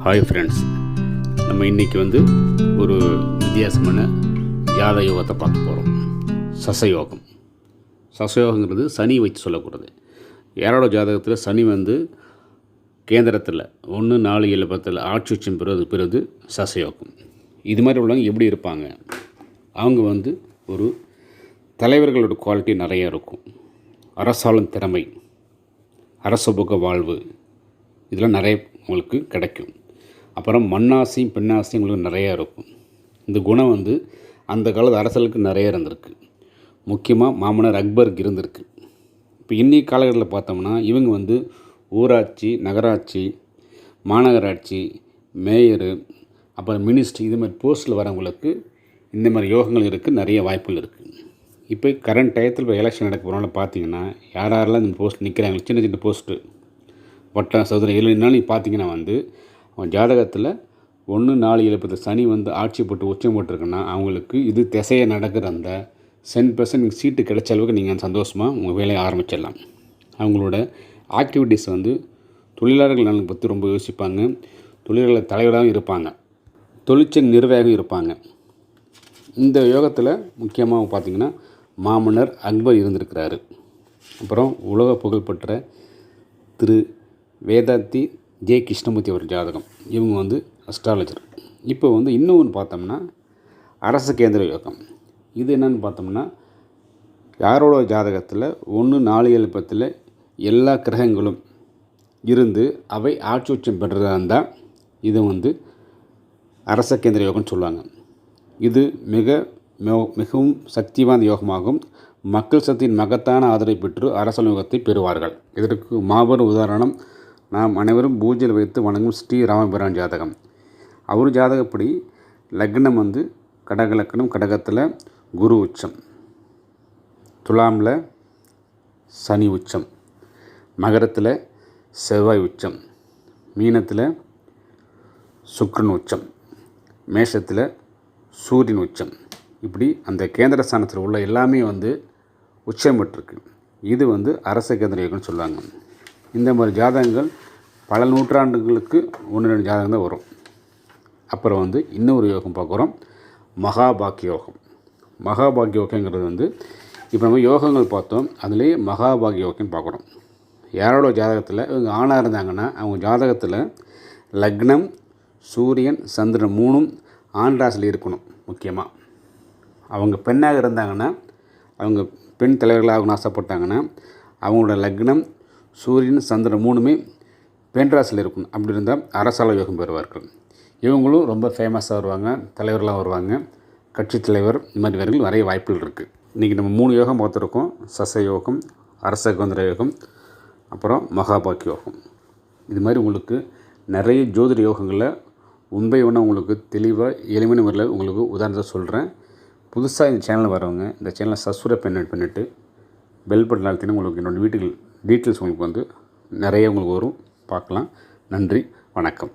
Hi friends, நம்ம இன்றைக்கி ஒரு வித்தியாசமான ஜாத யோகத்தை பார்க்க போகிறோம். சசயோகம். சசயோகங்கிறது சனி வச்சு சொல்லக்கூடாது. யாரோட ஜாதகத்தில் சனி கேந்திரத்தில் 1, 4, 7, 10 ஆட்சி உச்சம் பெறுவது சசயோகம். இது மாதிரி உள்ளவங்க எப்படி இருப்பாங்க? அவங்க ஒரு தலைவர்களோட குவாலிட்டி நிறைய இருக்கும். அரசாளும் திறமை, அரசபோக வாழ்வு, இதெல்லாம் நிறைய உங்களுக்கு கிடைக்கும். அப்புறம் மண்ணாசையும் பெண்ணாசையும் உங்களுக்கு நிறையா இருக்கும். இந்த குணம் அந்த காலத்து அரசர்களுக்கு நிறைய இருந்திருக்கு. முக்கியமாக மாமன்னர் அக்பருக்கு இருந்திருக்கு. இப்போ இன்றைக்கி காலகட்டத்தில் பார்த்தோம்னா இவங்க ஊராட்சி, நகராட்சி, மாநகராட்சி, மேயரு, அப்புறம் மினிஸ்ட்ரி, இது மாதிரி போஸ்ட்டில் வரவங்களுக்கு இந்த மாதிரி யோகங்கள் இருக்குது, நிறைய வாய்ப்புகள் இருக்குது. இப்போ கரண்ட் டயத்தில் இப்போ எலெக்ஷன் நடக்க போகிறவங்கள பார்த்தீங்கன்னா யாரெல்லாம் இந்த போஸ்ட் நிற்கிறாங்க, சின்ன சின்ன போஸ்ட்டு, வட்டம், சதுரம், 7 நாள் பார்த்தீங்கன்னா அவன் ஜாதகத்தில் 1, 4, 7, 10 சனி ஆட்சி போட்டு உச்சம் போட்டிருக்குன்னா அவங்களுக்கு இது திசையை நடக்கிற அந்த 10% சீட்டு கிடைச்ச அளவுக்கு நீங்கள் சந்தோஷமாக உங்கள் வேலையை ஆரம்பிச்சிடலாம். அவங்களோட ஆக்டிவிட்டீஸ் தொழிலாளர்கள் நலனை பற்றி ரொம்ப யோசிப்பாங்க. தொழிலாளர் தலைவராகவும் இருப்பாங்க. தொழிற்சங்க நிர்வாகம் இருப்பாங்க. இந்த யோகத்தில் முக்கியமாக பார்த்திங்கன்னா மாமன்னர் அக்பர் இருந்திருக்கிறாரு. அப்புறம் உலக புகழ்பெற்ற திரு வேதாந்தி ஜே கிருஷ்ணமூர்த்தி அவர் ஜாதகம். இவங்க அஸ்ட்ராலஜர். இப்போ இன்னொன்று பார்த்தோம்னா அரச கேந்திர யோகம். இது என்னென்னு பார்த்தோம்னா யாரோட ஜாதகத்தில் 1, 4, 7, 10 எல்லா கிரகங்களும் இருந்து அவை ஆட்சி உச்சம் பெற்றதாக இருந்தால் இது அரச கேந்திர யோகம்னு சொல்லுவாங்க. இது மிகவும் சக்தி வாய்ந்த யோகமாகும். மக்கள் சக்தியின் மகத்தான ஆதரவை பெற்று அரச யோகத்தை பெறுவார்கள். இதற்கு மாபெரும் உதாரணம் நாம் அனைவரும் பூஜையில் வைத்து வணங்கும் ஸ்ரீ ராமபிரான் ஜாதகம். அவர் ஜாதகப்படி லக்னம் கடக லக்னம், கடகத்தில் குரு உச்சம், துலாமில் சனி உச்சம், மகரத்தில் செவ்வாய் உச்சம், மீனத்தில் சுக்கிரன் உச்சம், மேஷத்தில் சூரியன் உச்சம். இப்படி அந்த கேந்திர ஸ்தானத்தில் உள்ள எல்லாமே உச்சம் பெற்றிருக்கு. இது அரச கேந்திர யோகம்னு சொல்லுவாங்க. இந்த மாதிரி ஜாதகங்கள் பல நூற்றாண்டுகளுக்கு 1-2 ஜாதகம் தான் வரும். அப்புறம் இன்னொரு யோகம் பார்க்குறோம், மகாபாக்கிய யோகம். மகாபாக்கிய யோகங்கிறது இப்போ நம்ம யோகங்கள் பார்த்தோம், அதுலேயே மகாபாக்கிய யோகம் பார்க்குறோம். யாரோட ஜாதகத்தில் இவங்க ஆணாக இருந்தாங்கன்னா அவங்க ஜாதகத்தில் லக்னம், சூரியன், சந்திரன் 3ம் ஆண் ராசியில் இருக்கணும். முக்கியமாக அவங்க பெண்ணாக இருந்தாங்கன்னா, அவங்க பெண் தலைவர்களாக ஆகணும்னு ஆசைப்பட்டாங்கன்னா அவங்களோட லக்னம், சூரியன், சந்திரன் 3மே பெண் ராசியில் இருக்கணும். அப்படி இருந்தால் அரசாள யோகம் பெறுவார்கள். இவங்களும் ரொம்ப ஃபேமஸாக வருவாங்க, தலைவர்களாக வருவாங்க, கட்சி தலைவர், இந்த மாதிரி வரைக்கும் நிறைய வாய்ப்புகள் இருக்குது. இன்றைக்கி நம்ம 3 யோகம் பார்த்துருக்கோம். சச யோகம், அரச கேந்திர யோகம், அப்புறம் மகாபாக்கிய யோகம். இது மாதிரி உங்களுக்கு நிறைய ஜோதிட யோகங்களில் உண்மை உங்களுக்கு தெளிவாக எளிமையான முறையில் உங்களுக்கு உதாரணத்தை சொல்கிறேன். புதுசாக இந்த சேனல் வரவங்க இந்த சேனலை சப்ஸ்கிரைப் பண்ணிவிட்டு பெல் பட்டன் அழுத்தினா உங்களுக்கு என்னோடய வீட்டுக்கு டீட்டெயில்ஸ் உங்களுக்கு நிறைய உங்களுக்கு வரும், பார்க்கலாம். நன்றி, வணக்கம்.